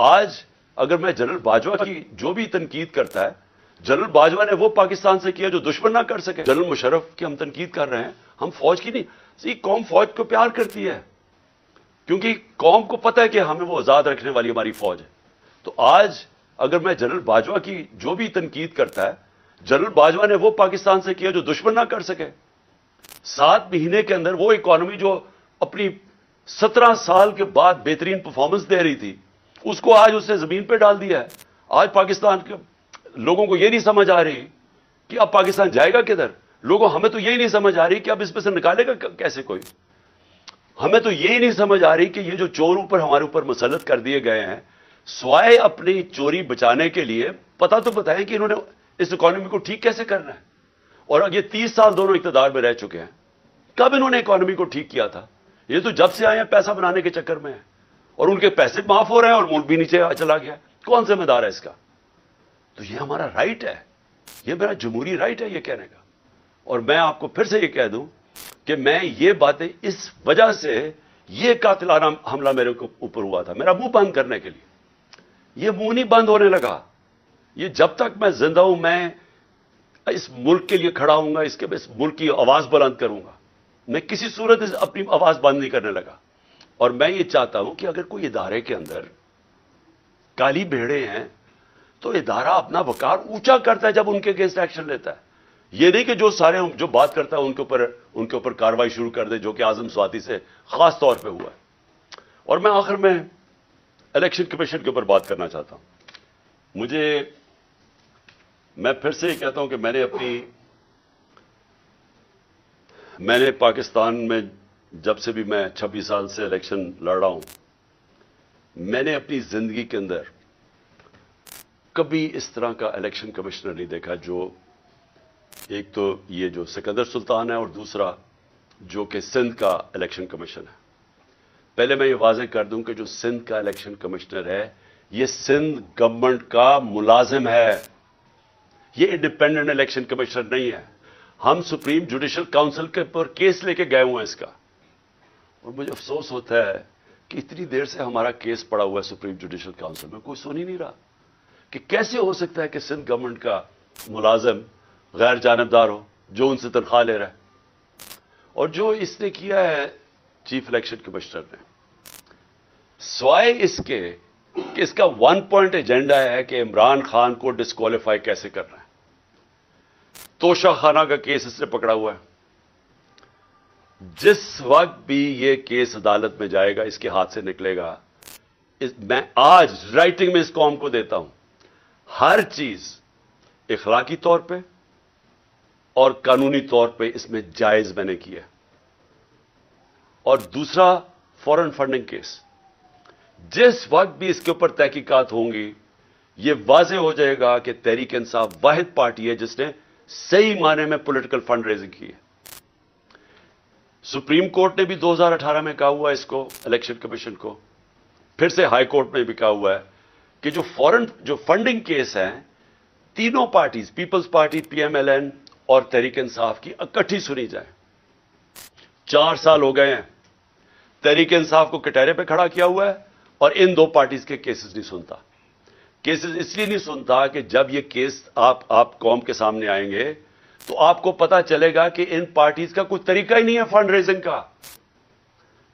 آج اگر میں جنرل باجوہ کی جو بھی تنقید کرتا ہے، جنرل باجوہ نے وہ پاکستان سے کیا جو دشمن نہ کر سکے. جنرل مشرف کی ہم تنقید کر رہے ہیں، ہم فوج کی نہیں. قوم فوج کو پیار کرتی ہے کیونکہ قوم کو پتہ ہے کہ ہمیں وہ آزاد رکھنے والی ہماری فوج ہے. تو آج اگر میں جنرل باجوہ کی جو بھی تنقید کرتا ہے، جنرل باجوہ نے وہ پاکستان سے کیا جو دشمن نہ کر سکے. 7 مہینے کے اندر وہ اکانومی جو اپنی 17 سال کے بعد بہترین پرفارمنس دے رہی تھی، اس کو آج اس نے زمین پہ ڈال دیا ہے. آج پاکستان کے لوگوں کو یہ نہیں سمجھ آ رہی کہ اب پاکستان جائے گا کدھر. ہمیں تو یہی نہیں سمجھ آ رہی کہ اب اس میں سے نکالے گا کیسے کوئی. ہمیں تو یہی نہیں سمجھ آ رہی کہ یہ جو چور ہمارے اوپر مسلط کر دیے گئے ہیں، سوائے اپنی چوری بچانے کے لیے پتہ تو بتائیں کہ انہوں نے اس اکانومی کو ٹھیک کیسے کرنا ہے. اور یہ 30 سال دونوں اقتدار میں رہ چکے ہیں. کب انہوں نے اکانومی کو ٹھیک کیا تھا؟ یہ تو جب سے آئے ہیں پیسہ بنانے کے چکر میں ہیں، اور ان کے پیسے معاف ہو رہے ہیں اور ملک بھی نیچے چلا گیا. کون ذمہ دار ہے اس کا؟ تو یہ ہمارا رائٹ ہے، یہ میرا جمہوری رائٹ ہے یہ کہنے کا. اور میں آپ کو پھر سے یہ کہہ دوں کہ میں یہ باتیں اس وجہ سے، یہ قاتلانہ حملہ میرے اوپر ہوا تھا میرا منہ بند کرنے کے لیے. یہ منہ نہیں بند ہونے لگا. یہ جب تک میں زندہ ہوں میں اس ملک کے لیے کھڑا ہوں گا، اس ملک کی آواز بلند کروں گا. میں کسی صورت اپنی آواز بند نہیں کرنے لگا. اور میں یہ چاہتا ہوں کہ اگر کوئی ادارے کے اندر کالی بھیڑے ہیں تو ادارہ اپنا وقار اونچا کرتا ہے جب ان کے اگینسٹ ایکشن لیتا ہے. یہ نہیں کہ جو بات کرتا ہے ان کے اوپر کارروائی شروع کر دے، جو کہ اعظم سواتی سے خاص طور پہ ہوا ہے. اور میں آخر میں الیکشن کمیشن کے اوپر بات کرنا چاہتا ہوں. میں پھر سے یہ کہتا ہوں کہ میں نے پاکستان میں جب سے بھی میں 26 سال سے الیکشن لڑ رہا ہوں، میں نے اپنی زندگی کے اندر کبھی اس طرح کا الیکشن کمشنر نہیں دیکھا. جو ایک تو یہ جو سکندر سلطان ہے اور دوسرا جو کہ سندھ کا الیکشن کمیشن ہے. پہلے میں یہ واضح کر دوں کہ جو سندھ کا الیکشن کمشنر ہے یہ سندھ گورنمنٹ کا ملازم ہے، یہ انڈیپینڈنٹ الیکشن کمشنر نہیں ہے. ہم سپریم جوڈیشل کاؤنسل کے پر کیس لے کے گئے ہوئے ہیں اس کا. اور مجھے افسوس ہوتا ہے کہ اتنی دیر سے ہمارا کیس پڑا ہوا ہے سپریم جوڈیشل کاؤنسل میں، کوئی سن ہی نہیں رہا کہ کیسے ہو سکتا ہے کہ سندھ گورنمنٹ کا ملازم غیر جانبدار ہو جو ان سے تنخواہ لے رہا ہے. اور جو اس نے کیا ہے چیف الیکشن کمشنر نے، سوائے اس کے کہ اس کا 1 پوائنٹ ایجنڈا ہے کہ عمران خان کو ڈسکوالیفائی کیسے کرنا ہے. توشہ خانہ کا کیس اس نے پکڑا ہوا ہے. جس وقت بھی یہ کیس عدالت میں جائے گا اس کے ہاتھ سے نکلے گا. میں آج رائٹنگ میں اس قوم کو دیتا ہوں، ہر چیز اخلاقی طور پہ اور قانونی طور پہ اس میں جائز میں نے کیا. اور دوسرا فورن فنڈنگ کیس، جس وقت بھی اس کے اوپر تحقیقات ہوں گی یہ واضح ہو جائے گا کہ تحریک انصاف واحد پارٹی ہے جس نے صحیح معنی میں پولیٹیکل فنڈ ریزنگ کی ہے. سپریم کورٹ نے بھی 2018 میں کہا ہوا ہے اس کو، الیکشن کمیشن کو، پھر سے ہائی کورٹ میں بھی کہا ہوا ہے کہ جو فنڈنگ کیس ہیں تینوں پارٹیز، پیپلز پارٹی، پی ایم ایل این اور تحریک انصاف کی اکٹھی سنی جائے. 4 سال ہو گئے ہیں تحریک انصاف کو کٹہرے پہ کھڑا کیا ہوا ہے اور ان 2 پارٹیز کے کیسز نہیں سنتا. کیسز اس لیے نہیں سنتا کہ جب یہ کیس آپ قوم کے سامنے آئیں گے تو آپ کو پتا چلے گا کہ ان پارٹیز کا کوئی طریقہ ہی نہیں ہے فنڈ ریزنگ کا.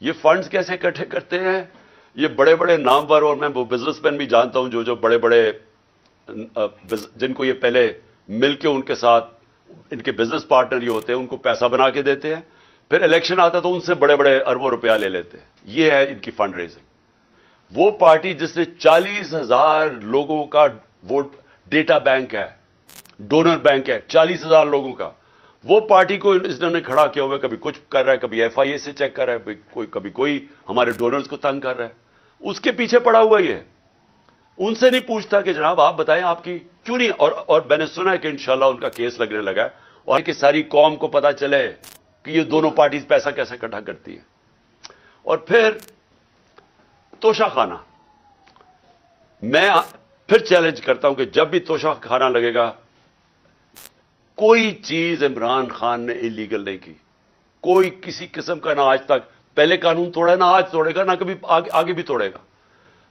یہ فنڈز کیسے اکٹھے کرتے ہیں، یہ بڑے بڑے نامور، اور میں وہ بزنس مین بھی جانتا ہوں جو بڑے بڑے جن کو یہ پہلے مل کے ان کے ساتھ ان کے بزنس پارٹنر یہ ہوتے ہیں، ان کو پیسہ بنا کے دیتے ہیں، پھر الیکشن آتا تو ان سے بڑے بڑے اربوں روپیہ لے لیتے ہیں. یہ ہے ان کی فنڈ ریزنگ. وہ پارٹی جس نے 40,000 لوگوں کا ووٹ ڈیٹا بینک ہے، ڈونر بینک ہے 40,000 لوگوں کا، وہ پارٹی کو اس نے کھڑا کیا ہوا ہے. کبھی کچھ کر رہا ہے، کبھی ایف آئی اے سے چیک کر رہا ہے، کبھی کوئی ہمارے ڈونرز کو تنگ کر رہا ہے. اس کے پیچھے پڑا ہوا یہ. ان سے نہیں پوچھتا کہ جناب آپ بتائیں آپ کی کیوں نہیں. اور میں نے سنا ہے کہ انشاءاللہ ان کا کیس لگنے لگا ہے اور کہ ساری قوم کو پتا چلے کہ یہ دونوں پارٹیز پیسہ کیسے اکٹھا کرتی ہیں. اور پھر توشہ خانہ، میں پھر چیلنج کرتا ہوں کہ جب بھی توشہ خانہ لگے گا، کوئی چیز عمران خان نے انلیگل نہیں کی، کوئی کسی قسم کا، نہ آج تک پہلے قانون توڑا ہے، نہ آج توڑے گا، نہ کبھی آگے بھی توڑے گا.